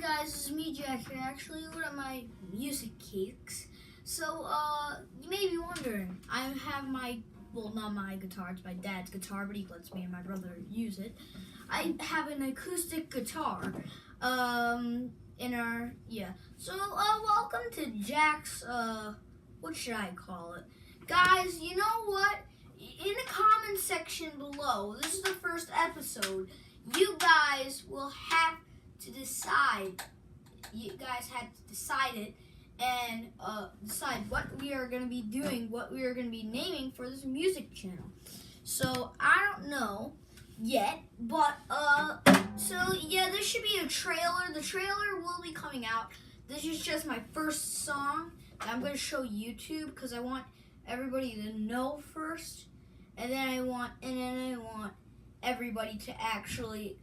guys, this is me, Jack, here. Actually, one of my music cakes. So, you may be wondering, I have not my guitar, it's my dad's guitar, but he lets me and my brother use it. I have an acoustic guitar, So, welcome to Jack's, what should I call it? Guys, you know what? In the comment section below, this is the first episode, you guys will have to decide. You guys have to decide it and decide what we are going to be doing, what we are going to be naming for this music channel. So I don't know yet, but this should be a trailer. The trailer will be coming out. This is just my first song that I'm going to show YouTube because I want everybody to know first, and then I want everybody to actually.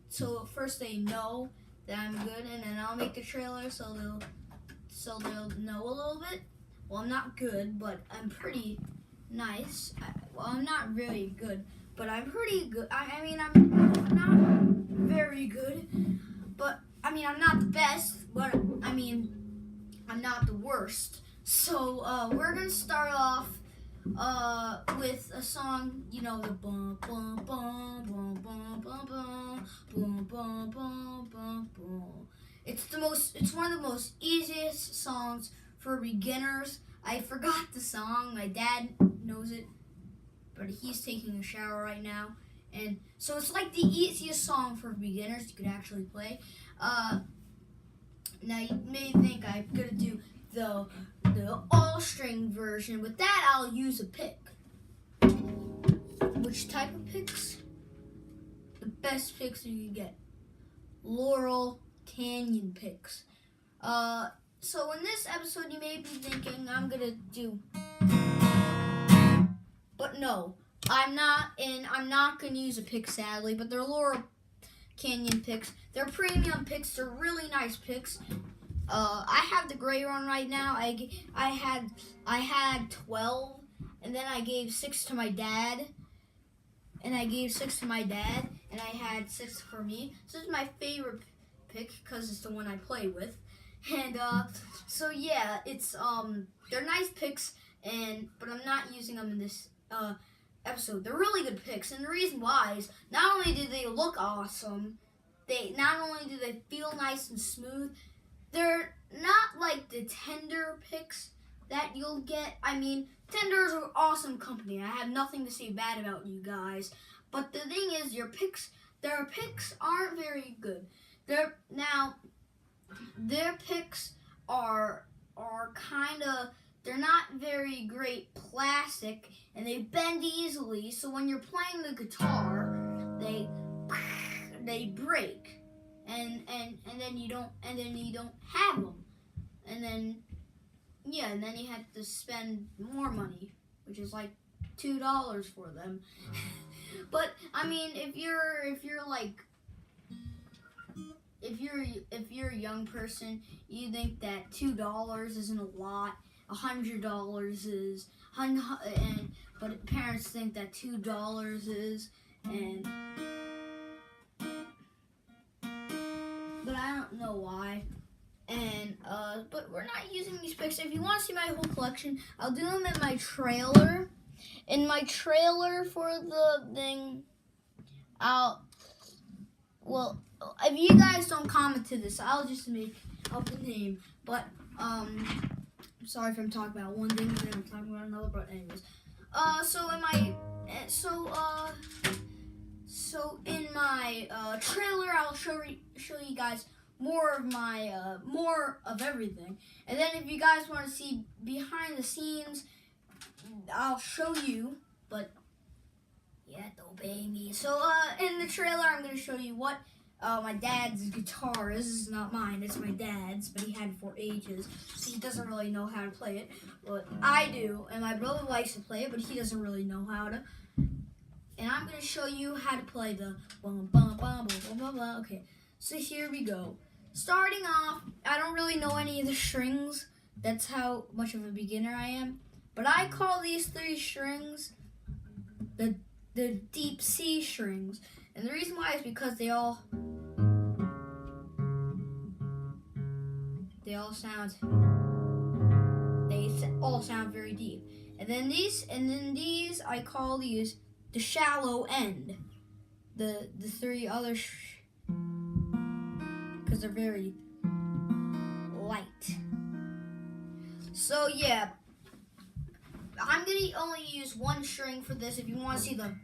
So first they know that I'm good, and then I'll make the trailer so they'll know a little bit. Well, I'm not good, but I'm pretty nice. I'm not really good, but I'm pretty good. I mean, I'm not very good, but I mean, I'm not the best, but I mean, I'm not the worst. So we're gonna start off with a song, you know, the bum bum bum bum bum bum bum bum bum bum bum bum. It's one of the most easiest songs for beginners. I forgot the song. My dad knows it, but he's taking a shower right now, and so it's like the easiest song for beginners you could actually play. Now you may think I'm gonna do the all-string version. With that, I'll use a pick. Which type of picks? The best picks you can get. Laurel Canyon picks. So in this episode, you may be thinking I'm gonna do, but no, I'm not, and I'm not gonna use a pick, sadly. But they're Laurel Canyon picks. They're premium picks. They're really nice picks. I have the gray one right now. I had 12, and then I gave 6 to my dad, and I had 6 for me. So this is my favorite pick because it's the one I play with, and so yeah, it's they're nice picks, but I'm not using them in this episode. They're really good picks, and the reason why is not only do they look awesome, not only do they feel nice and smooth. They're not like the Tender picks that you'll get. I mean, Tender's an awesome company. I have nothing to say bad about you guys. But the thing is, their picks aren't very good. Their picks are they're not very great plastic, and they bend easily. So when you're playing the guitar, they break. And then you don't have them, and then you have to spend more money, which is like $2 for them. But I mean, if you're a young person, you think that $2 isn't a lot. $100 is, but parents think that $2 is, and. But I don't know why. And but we're not using these picks. If you want to see my whole collection, I'll do them in my trailer. In my trailer for the thing, if you guys don't comment to this, I'll just make up the name. But I'm sorry if I'm talking about one thing and then I'm talking about another. But anyways, So in my trailer, I'll show you guys more of everything. And then if you guys want to see behind the scenes, I'll show you. But you have to obey me. So in the trailer, I'm going to show you what my dad's guitar is. This is not mine. It's my dad's, but he had it for ages, so he doesn't really know how to play it. But I do, and my brother likes to play it, but he doesn't really know how to. And I'm going to show you how to play the bum bum bum bum bum bum. Okay, so here we go. Starting off, I don't really know any of the strings. That's how much of a beginner I am. But I call these 3 strings the deep C strings. And the reason why is because they all they all sound very deep. And then these I call these the shallow end. The three other because they're very light. So yeah, I'm gonna only use one string for this. If you want to see the,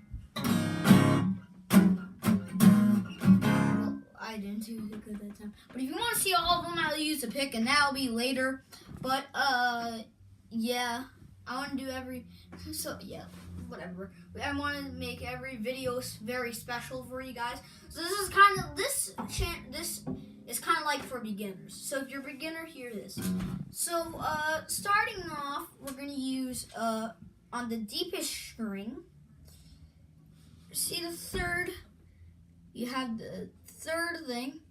I didn't do good that time. But if you want to see all of them, I'll use a pick, and that'll be later. But yeah, I want to do whatever. I want to make every video very special for you guys. So this is kind of this is kind of like for beginners. So if you're a beginner, hear this. So starting off, we're gonna use on the deepest string. See the third? You have the third thing.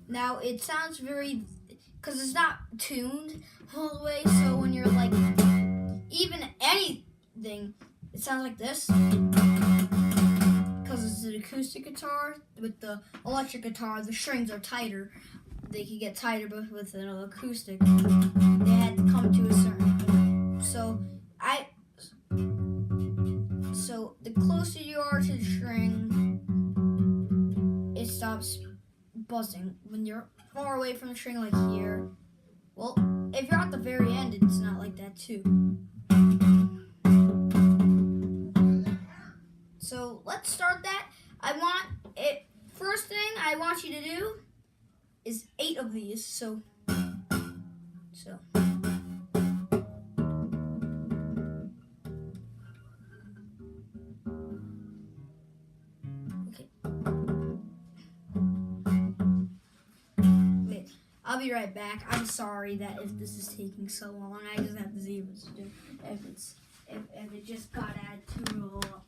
Now it sounds very, because it's not tuned all the way. So when you're like even anything, it sounds like this. Because it's an acoustic guitar. With the electric guitar, the strings are tighter. They can get tighter, but with an acoustic, they had to come to a certain. So the closer you are to the string, it stops buzzing. When you're far away from the string, like here, well, if you're at the very end, it's not like that too. So let's start that. First thing I want you to do is 8 of these. So. Okay. Wait, I'll be right back. I'm sorry that if this is taking so long. I just have to see if it just got added to roll up.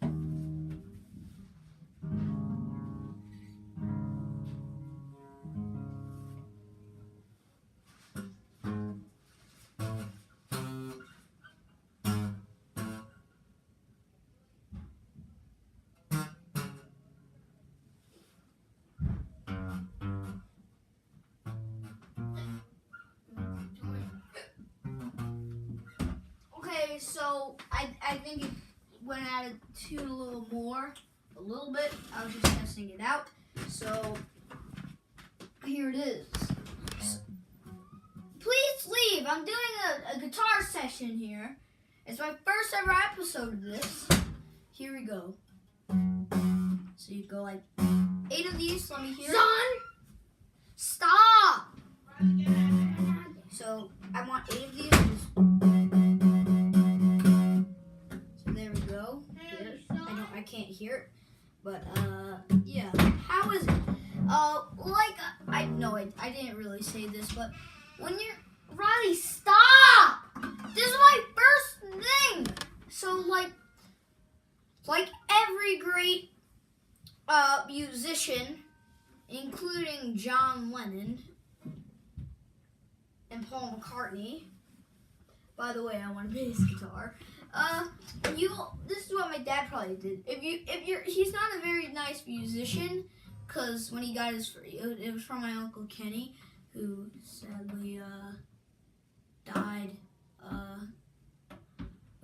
So I think it went out of tune a little bit. I was just testing it out. So here it is. So, please leave. I'm doing a guitar session here. It's my first ever episode of this. Here we go. So you go like 8 of these. Let me hear. Son, stop. So I want 8 of these. I can't hear it, but yeah. How is it? I didn't really say this, but when you're Riley, stop! This is my first thing. So like every great musician, including John Lennon and Paul McCartney. By the way, I want a bass guitar. This is what my dad probably did. He's not a very nice musician, cause when he got it was from my Uncle Kenny, who sadly died a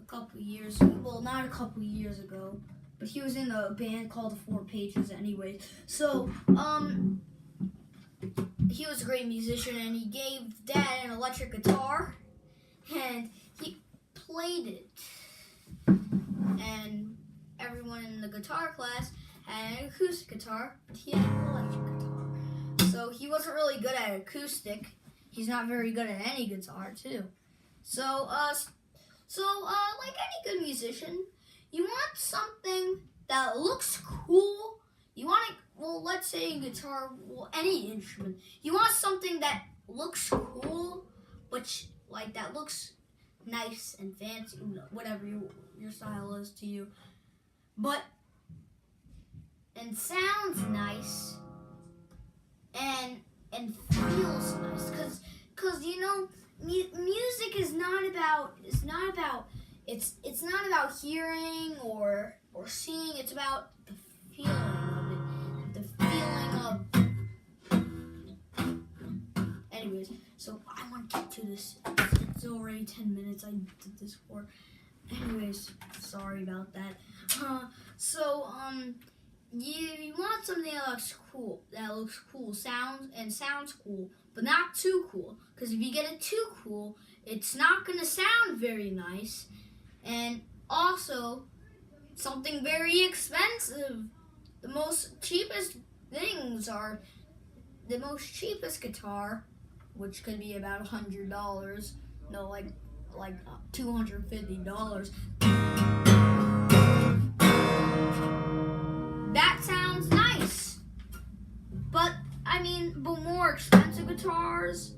couple years. Well, not a couple years ago, but he was in a band called the 4 Pages anyway. So he was a great musician, and he gave Dad an electric guitar, and he played it. And everyone in the guitar class had an acoustic guitar, but he had an electric guitar. So he wasn't really good at acoustic. He's not very good at any guitar too. So like any good musician, you want something that looks cool. You want it, well, let's say guitar, well, any instrument. You want something that looks cool, but like that looks nice and fancy, whatever your style is to you, and sounds nice and feels nice, cause you know music is not about hearing or seeing. It's about the feeling of it, the feeling of get to this. It's already 10 minutes. I did this for. Anyways, sorry about that. You want something that looks cool, sounds cool, but not too cool. Because if you get it too cool, it's not gonna sound very nice. And also, something very expensive. The most cheapest things are the most cheapest guitar, which could be about $100. No, like $250. That sounds nice, but but more expensive guitars,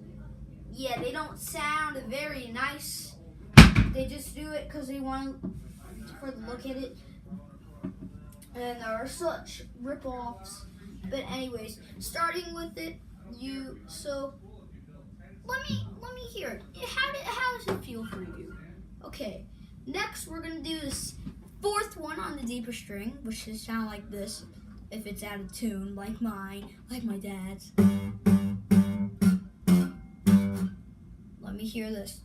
yeah, they don't sound very nice. They just do it because they want for the look at it, and there are such rip-offs. But anyways, starting with it, let me hear it. How does it feel for you? Okay, next we're gonna do this fourth one on the deeper string, which should sound like this if it's out of tune, like mine, like my dad's. Let me hear this.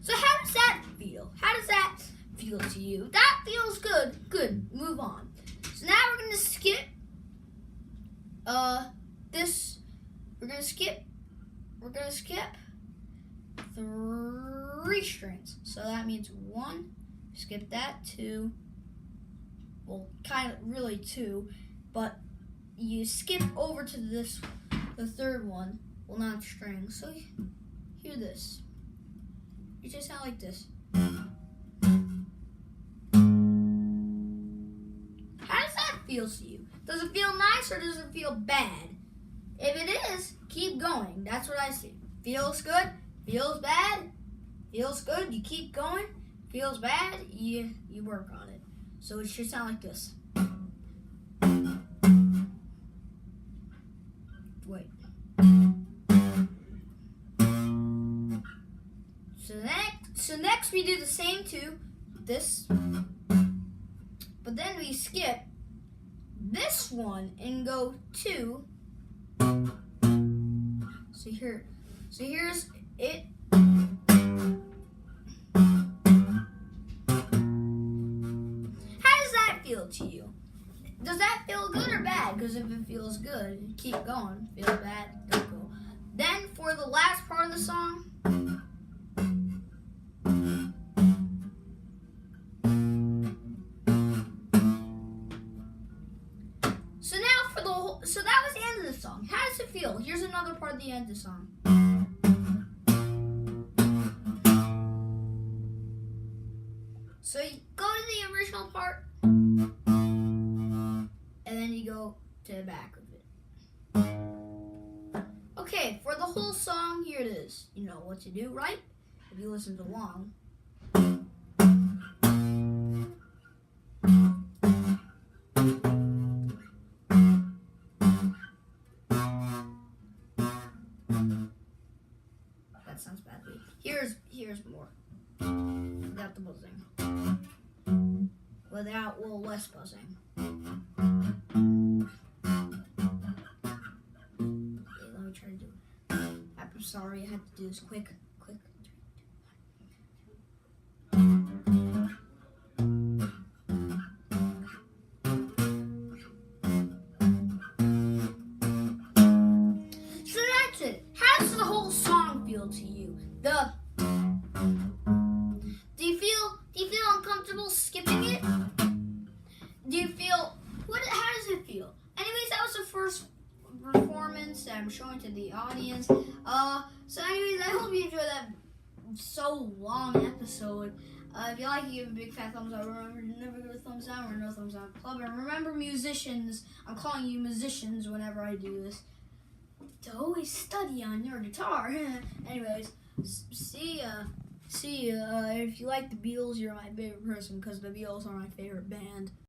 So how does that feel? How does that feel to you? That feels good. Good. Move on. So now we're gonna skip this. We're gonna skip 3 strings. So that means 1, skip that, 2, well, kind of really 2, but you skip over to this, the third one, well, not string. So hear this. It just sounds like this. How does that feel to you? Does it feel nice or does it feel bad? If it is, keep going. That's what I see. Feels good, feels bad, feels good, you keep going. Feels bad, you work on it. So it should sound like this. Wait. So next we do the same to this, but then we skip this one and go to. So here's it. Feel to you? Does that feel good or bad? Because if it feels good, keep going. Feels bad, don't go. Then for the last part of the song, so that was the end of the song. How does it feel? Here's another part of the end of the song. So you go to the original part, and then you go to the back of it. Okay, for the whole song, here it is. You know what to do, right? If you listened along. That sounds badly. Here's more. Without the buzzing. Less buzzing. Okay, let me try to do it. I'm sorry, I had to do this quick. So that's it. How does the whole song feel to you? Do you feel uncomfortable skipping it? Do you feel how does it feel? Anyways, that was the first performance that I'm showing to the audience. So anyways, I hope you enjoyed that so long episode. If you like it, give a big fat thumbs up. Remember to never give a thumbs down or no thumbs down club. And remember, musicians, I'm calling you musicians whenever I do this, to always study on your guitar. Anyways, see ya. If you like the Beatles, you're my favorite person because the Beatles are my favorite band.